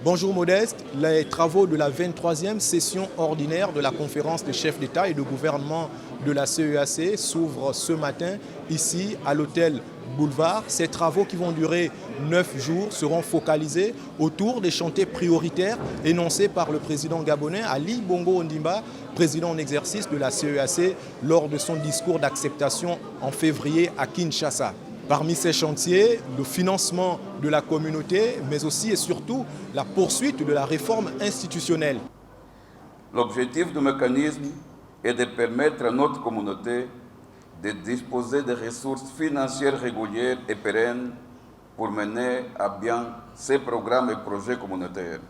Bonjour Modeste, les travaux de la 23e session ordinaire de la conférence des chefs d'État et de gouvernement de la CEAC s'ouvrent ce matin ici à l'hôtel Boulevard. Ces travaux qui vont durer 9 jours seront focalisés autour des chantiers prioritaires énoncés par le président gabonais Ali Bongo Ondimba, président en exercice de la CEAC, lors de son discours d'acceptation en février à Kinshasa. Parmi ces chantiers, le financement de la communauté, mais aussi et surtout la poursuite de la réforme institutionnelle. L'objectif du mécanisme est de permettre à notre communauté de disposer de ressources financières régulières et pérennes pour mener à bien ses programmes et projets communautaires.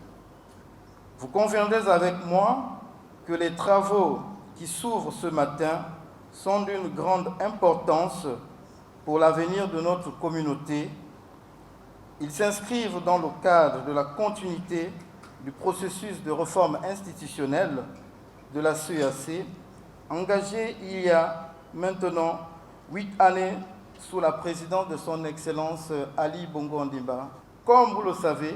Vous conviendrez avec moi que les travaux qui s'ouvrent ce matin sont d'une grande importance pour l'avenir de notre communauté. Ils s'inscrivent dans le cadre de la continuité du processus de réforme institutionnelle de la CEAC, engagé il y a maintenant 8 années sous la présidence de son Excellence Ali Bongo Ondimba. Comme vous le savez,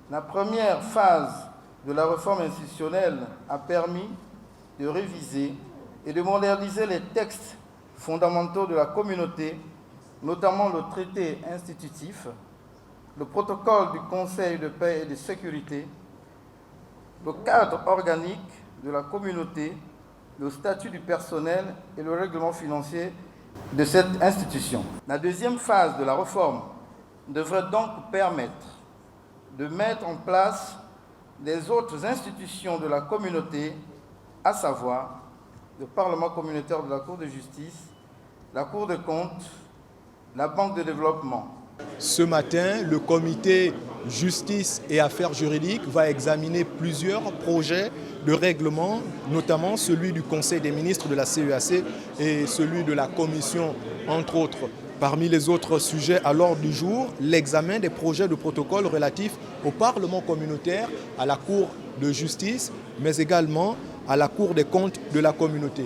la première phase de la réforme institutionnelle a permis de réviser et de moderniser les textes fondamentaux de la communauté, notamment le traité institutif, le protocole du Conseil de paix et de sécurité, le cadre organique de la communauté, le statut du personnel et le règlement financier de cette institution. La deuxième phase de la réforme devrait donc permettre de mettre en place les autres institutions de la communauté, à savoir le Parlement communautaire de la Cour de justice, la Cour des comptes, la Banque de développement. Ce matin, le comité justice et affaires juridiques va examiner plusieurs projets de règlement, notamment celui du Conseil des ministres de la CEAC et celui de la Commission, entre autres. Parmi les autres sujets à l'ordre du jour, l'examen des projets de protocole relatifs au Parlement communautaire, à la Cour de justice, mais également à la Cour des comptes de la communauté.